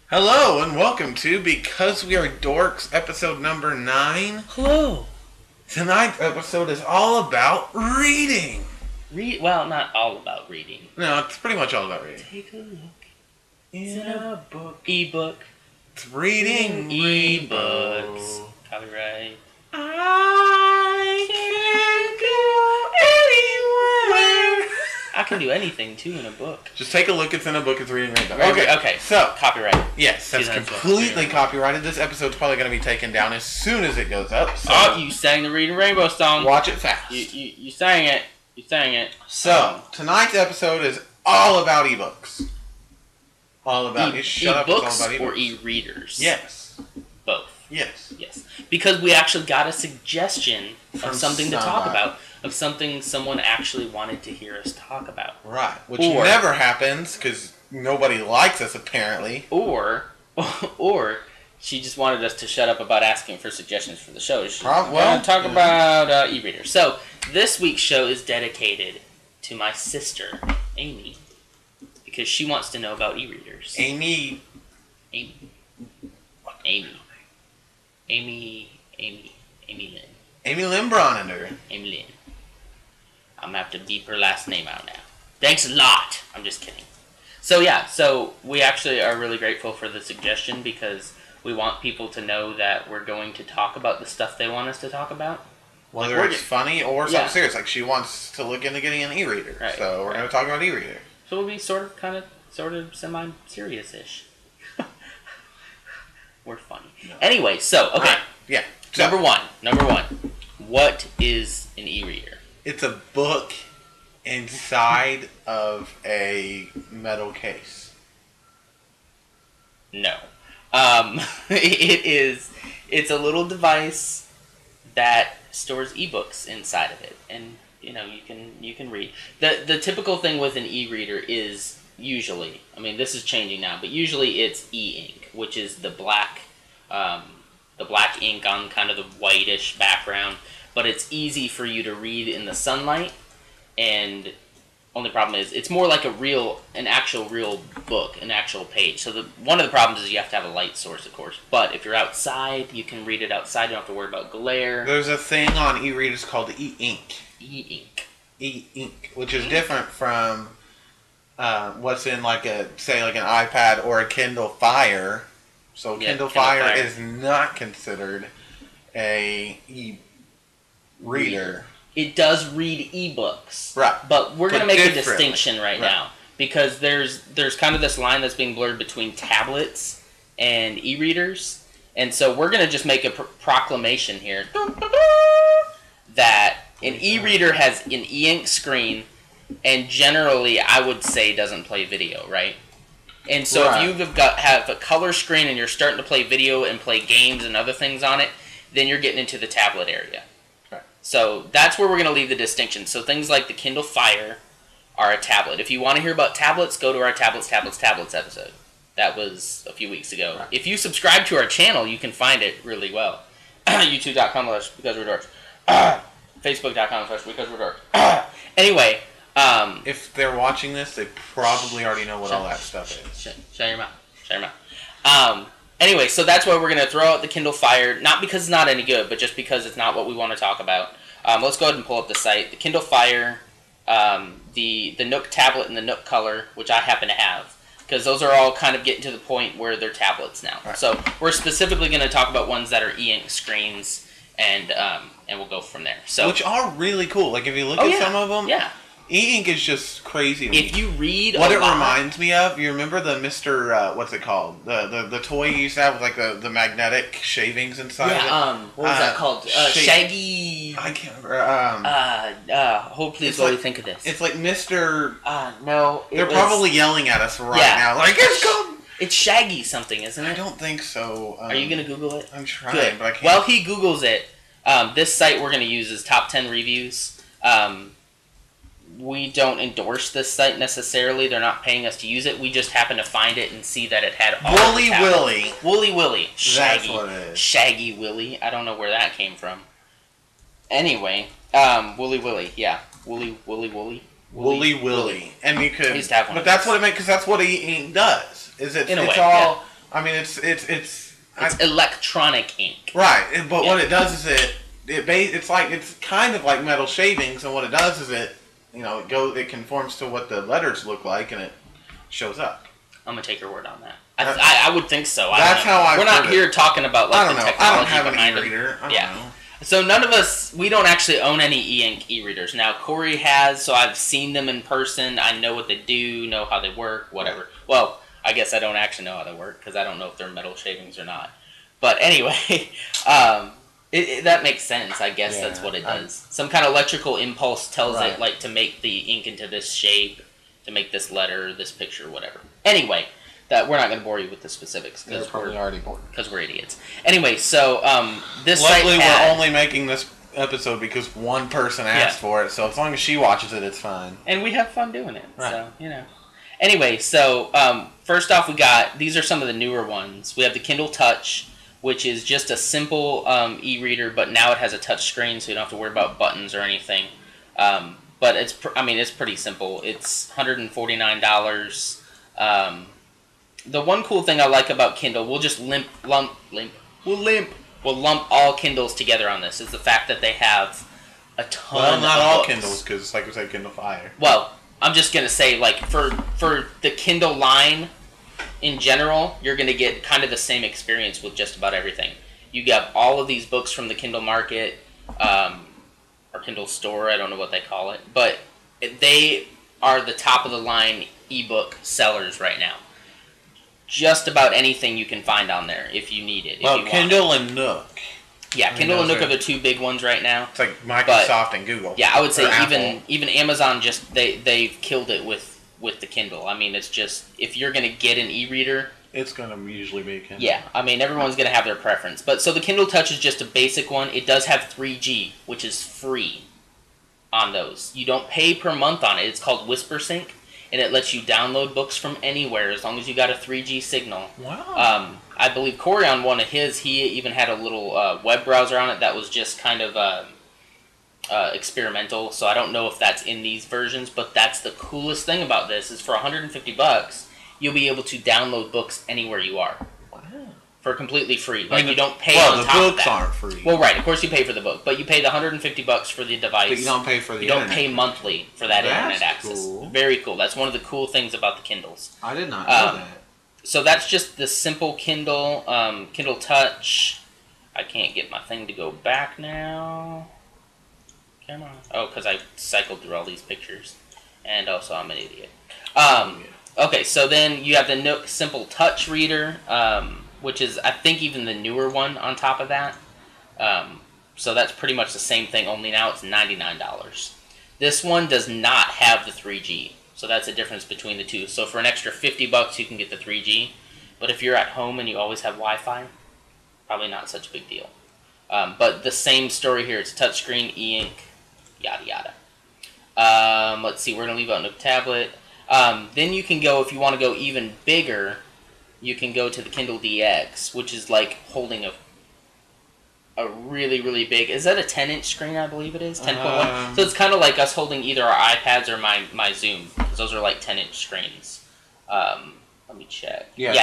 Hello and welcome to Because We Are Dorks, episode number 9. Hello. Tonight's episode is all about reading. Well, not all about reading. No, it's pretty much all about reading. Take a look In a book. Ebook. It's reading Ebooks. rainbow. Copyright. I can go anywhere. I can do anything too in a book. Just take a look. It's in a book. It's reading rainbow. Okay. So, Copyright. yes, that's completely copyrighted. This episode's probably going to be taken down as soon as it goes up. So Oh, you sang the Reading Rainbow song. watch it fast. You sang it. You sang it. So, tonight's episode is all about ebooks. All about shut up, it's all about E-books or ebooks. e-readers? Yes. Both. Yes. Yes. Because we actually got a suggestion From of something to talk somebody. about. Of something someone actually wanted to hear us talk about. Right. Which Or- never happens because nobody likes us apparently. Or she just wanted us to shut up about asking for suggestions for the show. She Well, talk yeah. about e-readers. So this week's show is dedicated to my sister, Amy, because she wants to know about e-readers. Amy. Amy Lynn. Amy Lynn Bronner. Amy Lynn. I'm gonna have to beep her last name out now. Thanks a lot. I'm just kidding. So yeah, so we actually are really grateful for the suggestion because we want people to know that we're going to talk about the stuff they want us to talk about. Whether it's funny or something Yeah. serious. Like she wants to look into getting an e-reader. Right, So we're right. going to talk about e-reader. So we'll be sort of semi-serious-ish. We're funny. No. Anyway, so okay. Alright, yeah. So, Number one. What is an e-reader? it's a book inside of a metal case. No. It's a little device that stores ebooks inside of it, and you can read. The typical thing with an e-reader is usually, I mean this is changing now, but usually it's e-ink, which is the black ink on kind of the whitish background, but it's easy for you to read in the sunlight, and only problem is it's more like an actual real book, an actual page. So one of the problems is you have to have a light source, of course. But if you're outside, you can read it outside. You don't have to worry about glare. There's a thing on e-readers called e-ink. E-ink. E-ink, which is different from what's in like an iPad or a Kindle Fire. So Yeah, Kindle Kindle Fire Fire. is not considered a e-reader. It does read ebooks. Right. But we're going to But make a differently. distinction right Right. now. Because there's kind of this line that's being blurred between tablets and e-readers. And so we're going to just make a proclamation here that an e-reader has an e-ink screen and generally I would say doesn't play video, right? And so Right. if you have a color screen and you're starting to play video and play games and other things on it, then you're getting into the tablet area. Right. So that's where we're going to leave the distinction. So things like the Kindle Fire are a tablet. If you want to hear about tablets, go to our tablets episode. That was a few weeks ago. Right. If you subscribe to our channel, you can find it really well. YouTube.com/because-we're-dorks. Facebook.com/because-we're-dorks. Anyway. If they're watching this, they probably already know what all that stuff is. Shut your mouth. Anyway, so that's why we're going to throw out the Kindle Fire, not because it's not any good, but just because it's not what we want to talk about. Let's go ahead and pull up the site. The Kindle Fire, the Nook tablet and the Nook Color, which I happen to have, because those are all kind of getting to the point where they're tablets now. Right. So we're specifically going to talk about ones that are e-ink screens, and we'll go from there. So Which are really cool. Like if you look Oh, at yeah. some of them, yeah, e-ink is just crazy. to me. if you read What a it lot, reminds me of, you remember the Mr. What's it called? The toy you used to have with like the magnetic shavings inside of it? what was that called? Shaggy. I can't remember. Hold please It's while like- we think of this. It's like Mr. No. They're probably yelling at us right Yeah. now. Like, it's come! It's Shaggy something, isn't it? I don't think so. Are you going to Google it? I'm trying, Good. but I can't. While he Googles it, this site we're going to use is Top 10 Reviews. We don't endorse this site necessarily. They're not paying us to use it. We just happen to find it and see that it had all Wooly the tablets. Willy. Wooly Willy. Shaggy. That's what it is. Shaggy Willy. I don't know where that came from. Anyway, Wooly Willy. Yeah. Wooly. Willy. And you could, I used to have one but of that's those. what it meant, because that's what e-ink does. Is In a it's way, all I mean, it's electronic ink. Right, but what it does is it's kind of like metal shavings, and what it does is it conforms to what the letters look like, and it shows up. I'm gonna take your word on that. I would think so. That's how I. We're not here talking about like the technology I don't have behind an e-reader. I don't know. So none of us, we don't actually own any e-ink e-readers. Now Corey has, so I've seen them in person. I know what they do, know how they work, whatever. Well, I guess I don't actually know how they work because I don't know if they're metal shavings or not. But anyway, that makes sense. I guess that's what it does. Some kind of electrical impulse tells it like to make the ink into this shape, to make this letter, this picture, whatever. Anyway, that we're not going to bore you with the specifics because we're already bored. Because we're idiots. Anyway, so this luckily site we're only making this episode because one person asked for it. So as long as she watches it, it's fine. And we have fun doing it. Right. So Anyway, so first off, these are some of the newer ones. We have the Kindle Touch, which is just a simple e-reader, but now it has a touch screen, so you don't have to worry about buttons or anything. But it's pretty simple. It's $149. The one cool thing I like about Kindle, we'll just lump all Kindles together on this, is the fact that they have a ton. Well, not all books. Kindles, because like we said, Kindle Fire. Well, I'm just gonna say, like for the Kindle line in general, you're gonna get kind of the same experience with just about everything. You get all of these books from the Kindle Market, or Kindle Store. I don't know what they call it, but they are the top of the line ebook sellers right now. Just about anything you can find on there if you need it. Well, Kindle and Nook. Yeah, Kindle and Nook are the two big ones right now. It's like Microsoft and Google. Yeah, I would say even Amazon just they've killed it with the Kindle. I mean, it's just if you're gonna get an e-reader, it's gonna usually be a Kindle. Yeah, I mean everyone's gonna have their preference. But so the Kindle Touch is just a basic one. It does have 3G, which is free on those. You don't pay per month on it. It's called WhisperSync. And it lets you download books from anywhere as long as you got a 3G signal. Wow. I believe Corey on one of his, he even had a little web browser on it that was just kind of experimental. So I don't know if that's in these versions, but that's the coolest thing about this is for $150, you'll be able to download books anywhere you are. For completely free. Like, you don't pay on top of that. Well, the books aren't free. Well, right. Of course you pay for the book. But you pay the $150 for the device. But you don't pay for the internet. You don't pay monthly for that internet access. Cool. Very cool. That's one of the cool things about the Kindles. I did not know that. So that's just the simple Kindle, Kindle Touch. I can't get my thing to go back now. Come on. Oh, because I cycled through all these pictures. And also I'm an idiot. Okay, so then you have the Nooks Simple Touch Reader, which is, I think, even the newer one on top of that. So that's pretty much the same thing, only now it's $99. This one does not have the 3G, so that's the difference between the two. So for an extra $50, you can get the 3G, but if you're at home and you always have Wi-Fi, probably not such a big deal. But the same story here. It's touchscreen, e-ink, yada yada. Let's see, we're going to leave out Nook Tablet. Then you can go, if you want to go even bigger, you can go to the Kindle DX, which is like holding a really, really big... Is that a 10-inch screen, I believe it is? 10.1? So it's kind of like us holding either our iPads or my Zoom, because those are like 10-inch screens. Let me check. Yeah,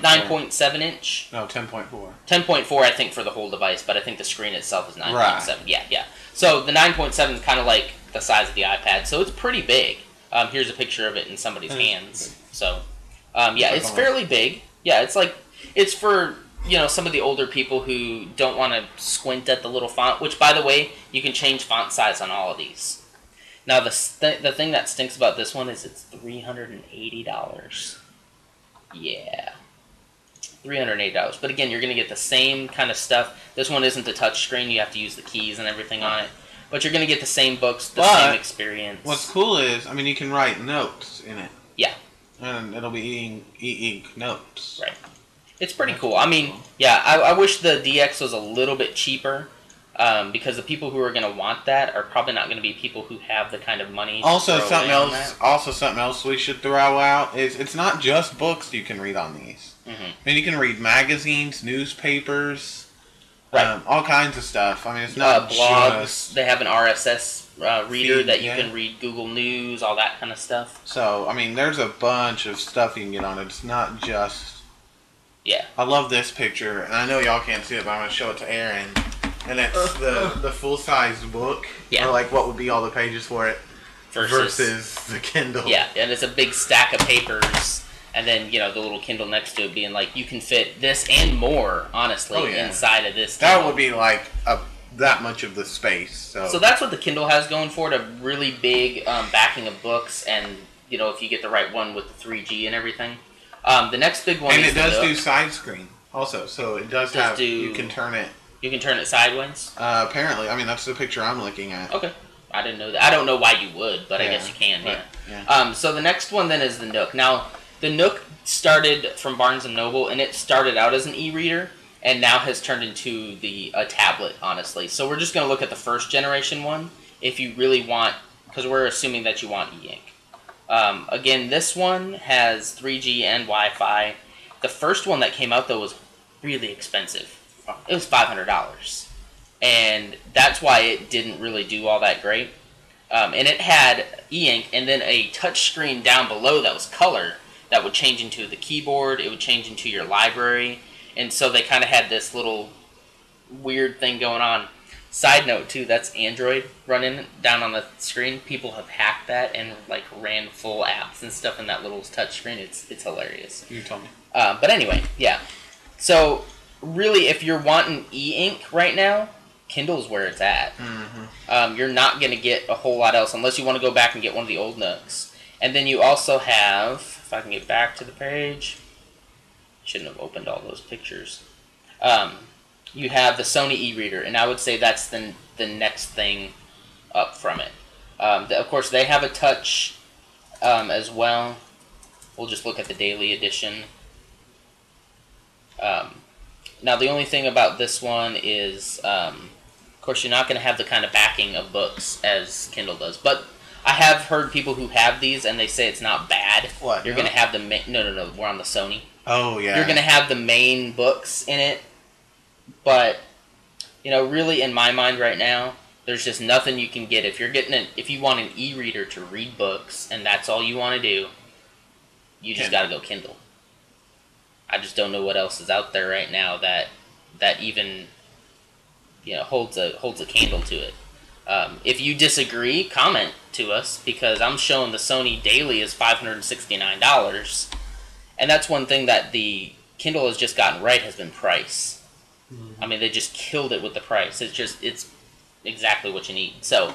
9.7-inch. No, 10.4. 10.4, I think, for the whole device, but I think the screen itself is 9.7. Right. Yeah. So the 9.7 is kind of like the size of the iPad, so it's pretty big. Here's a picture of it in somebody's hands. So, it's fairly big. Yeah, it's for, some of the older people who don't want to squint at the little font, which, by the way, you can change font size on all of these. Now, the thing that stinks about this one is it's $380. Yeah. $380. But again, you're going to get the same kind of stuff. This one isn't a touch screen. You have to use the keys and everything on it. But you're going to get the same books, same experience. What's cool is, you can write notes in it. Yeah. And it'll be e-ink notes. Right. It's pretty cool. I wish the DX was a little bit cheaper, because the people who are going to want that are probably not going to be people who have the kind of money. Also, something else we should throw out is it's not just books you can read on these. Mm-hmm. You can read magazines, newspapers, all kinds of stuff. It's not blogs. Just... They have an RSS reader that you can read Google News, all that kind of stuff. So, there's a bunch of stuff you can get on it. It's not just Yeah. I love this picture, and I know y'all can't see it, but I'm going to show it to Aaron. And it's the full-size book, or like what would be all the pages for it, versus the Kindle. Yeah, and it's a big stack of papers, and then, the little Kindle next to it being like, you can fit this and more, honestly, inside of this Kindle. That would be like that much of the space. So that's what the Kindle has going for it, a really big backing of books, and, if you get the right one with the 3G and everything. The next big one is the Nook. And it does do side screen, also, so it does have, you can turn it. You can turn it sideways? Apparently. I mean, that's the picture I'm looking at. Okay. I didn't know that. I don't know why you would, but I guess you can, yeah. So the next one then is the Nook. Now, the Nook started from Barnes & Noble, and it started out as an e-reader, and now has turned into a tablet, honestly. So we're just going to look at the first generation one, if you really want, because we're assuming that you want e-ink. Again, this one has 3G and Wi-Fi. The first one that came out, though, was really expensive. It was $500, and that's why it didn't really do all that great. And it had e-ink and then a touch screen down below that was color that would change into the keyboard. It would change into your library, and so they kind of had this little weird thing going on. Side note too, that's Android running down on the screen. People have hacked that and like ran full apps and stuff in that little touch screen. It's hilarious. You told me. But anyway, yeah. So really, if you're wanting e-ink right now, Kindle's where it's at. Mm-hmm. You're not going to get a whole lot else unless you want to go back and get one of the old Nooks. And then you also have, if I can get back to the page, shouldn't have opened all those pictures. You have the Sony e-reader, and I would say that's the next thing up from it. Of course, they have a touch as well. We'll just look at the daily edition. Now, the only thing about this one is, of course, you're not going to have the kind of backing of books as Kindle does. But I have heard people who have these, and they say it's not bad. What? You're going to have the no, we're on the Sony. Oh, yeah. You're going to have the main books in it. But, really, in my mind right now, there's just nothing you can get. If you want an e-reader to read books, and that's all you want to do, you just got to go Kindle. I just don't know what else is out there right now that even holds a candle to it. If you disagree, comment to us, because I'm showing the Sony Daily is $569, and that's one thing that the Kindle has just gotten right, has been price. Mm-hmm. I mean, they just killed it with the price. It's exactly what you need. So,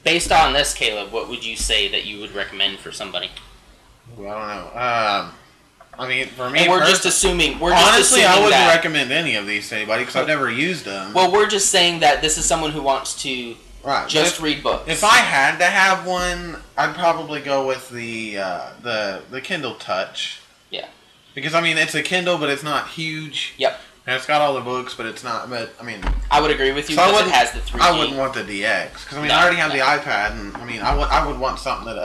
based on this, Caleb, what would you say that you would recommend for somebody? Well, I don't know. I mean, for me, and we're just assuming. Honestly, I wouldn't recommend any of these to anybody because I've never used them. Well, we're just saying that this is someone who wants to just read books. If I had to have one, I'd probably go with the Kindle Touch. Yeah. Because I mean, it's a Kindle, but it's not huge. Yep. And it's got all the books, but it's not. But I mean, I would agree with you because it has the 3G. I wouldn't want the DX because I mean, I already have the iPad, and I mean, I would want something that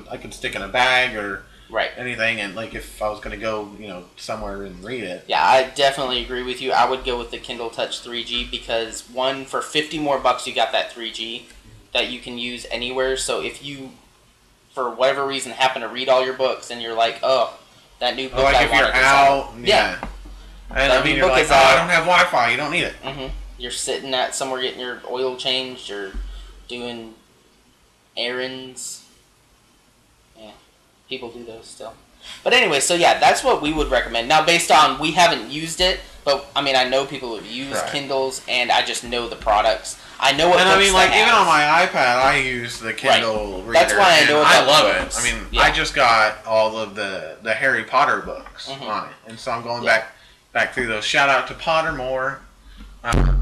I could stick in a bag or. Right. Anything, and like if I was going to go, somewhere and read it. Yeah, I definitely agree with you. I would go with the Kindle Touch 3G because one, for $50 more, you got that 3G that you can use anywhere. So if you, for whatever reason, happen to read all your books and you're like, oh, that new book like I if you're out, yeah. And I mean, you're like, I don't have Wi-Fi. You don't need it. Mm-hmm. You're sitting at somewhere getting your oil changed or doing errands. People do those still. But anyway, so yeah, that's what we would recommend. Now, based on, we haven't used it, but I mean, I know people who've used Kindles, and I just know the products. I know what books I mean, like, even on my iPad, I use the Kindle reader. That's why I know about I love books. it. I mean, I just got all of the Harry Potter books on it, and so I'm going back through those. Shout out to Pottermore.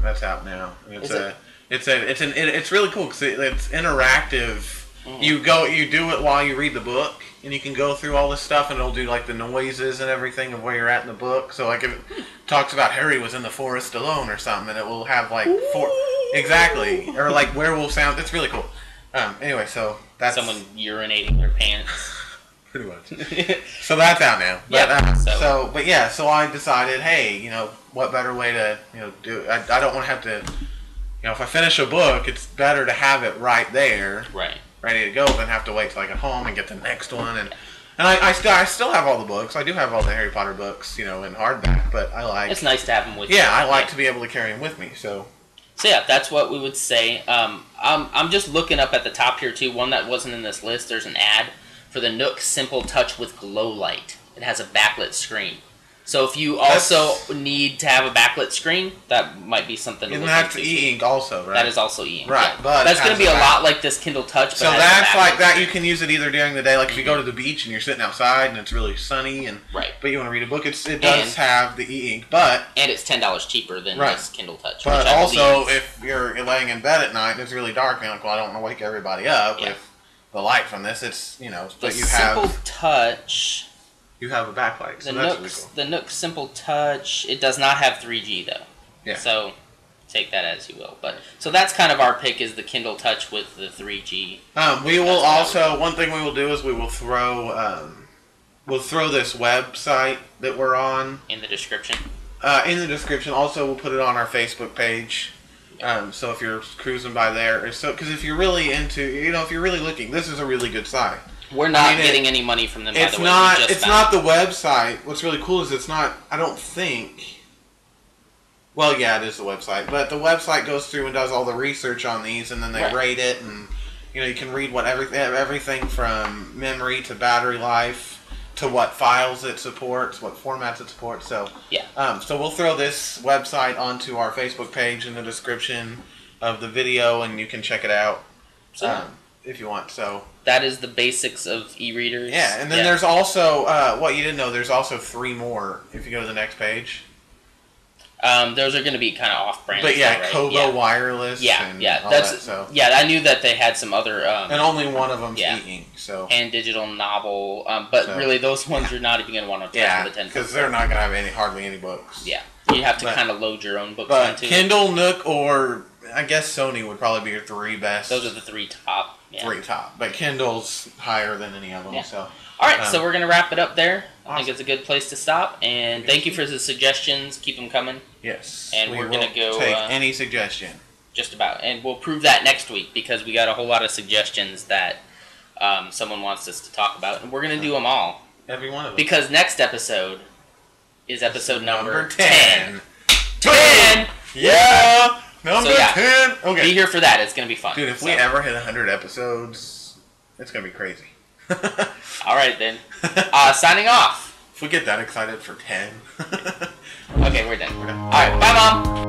That's out now. It's really cool because it's interactive. Mm-hmm. You do it while you read the book, and you can go through all this stuff, and it'll do like the noises and everything of where you're at in the book. So like if it talks about Harry was in the forest alone or something, and it will have like exactly, or like werewolf sound. It's really cool. Anyway, so that's someone urinating their pants. Pretty much. So that's out now. But, so I decided, hey, what better way to do it? I don't want to have to. If I finish a book, it's better to have it right there. Right. Ready to go than have to wait till I get home and get the next one. And And I still have all the books. I do have all the Harry Potter books, in hardback. But I like. It's nice to have them with you. Yeah, I like to be able to carry them with me. So yeah, that's what we would say. I'm just looking up at the top here too. One that wasn't in this list. There's an ad for the Nooks Simple Touch with Glow Light. It has a backlit screen. So if you also need to have a backlit screen, that might be something. And that's e-ink also, right? That is also e-ink. Right, yeah. but that's going to be a lot like this Kindle Touch. But so that's like that. You can use it either during the day, like if you go to the beach and you're sitting outside and it's really sunny, but you want to read a book. It does have the e-ink, and it's $10 cheaper than this Kindle Touch. But also, if you're laying in bed at night and it's really dark, and you're like, well, I don't want to wake everybody up with the light from this. It's but you have Simple Touch. You have a backlight. So the Nooks Simple Touch, it does not have 3G though. Yeah. So take that as you will. But so that's kind of our pick is the Kindle Touch with the 3G. We will also one thing we will do is we will throw this website that we're on in the description. In the description. Also, we'll put it on our Facebook page. So if you're cruising by there, because if you're really into, if you're really looking, this is a really good site. We're not getting any money from them, by the way. It's not the website. What's really cool is it's not, I don't think... Well, yeah, it is the website. But the website goes through and does all the research on these, and then they rate it, and, you can read everything from memory to battery life to what files it supports, what formats it supports. So, so we'll throw this website onto our Facebook page in the description of the video, and you can check it out if you want. So... That is the basics of e-readers. Yeah, and then there's also, what you didn't know, there's also 3 more if you go to the next page. Those are going to be kind of off-brand. But Kobo Wireless and all that. So. Yeah, I knew that they had some other... and only one of them's e-ink, so... And digital novel, but really those ones you're not even going to want to touch with a 10-foot. Because they're not going to have hardly any books. Yeah, you have to kind of load your own books onto it. Kindle, Nook, or I guess Sony would probably be your 3 best. Those are the 3 top. Yeah. 3 top, but Kindle's higher than any of them. Yeah. So, all right, so we're gonna wrap it up there. Awesome. I think it's a good place to stop. And thank you for the suggestions. Keep them coming. Yes, and we're gonna go take any suggestion. Just about, and we'll prove that next week because we got a whole lot of suggestions that someone wants us to talk about, and we're gonna do them all. Every one of them. Because next episode is episode number 10. 10. Yeah. Number 10. Okay. Be here for that. It's going to be fun. Dude, if we ever hit 100 episodes, it's going to be crazy. All right, then. Signing off. If we get that excited for 10. Okay, we're done. All right. Bye, Mom.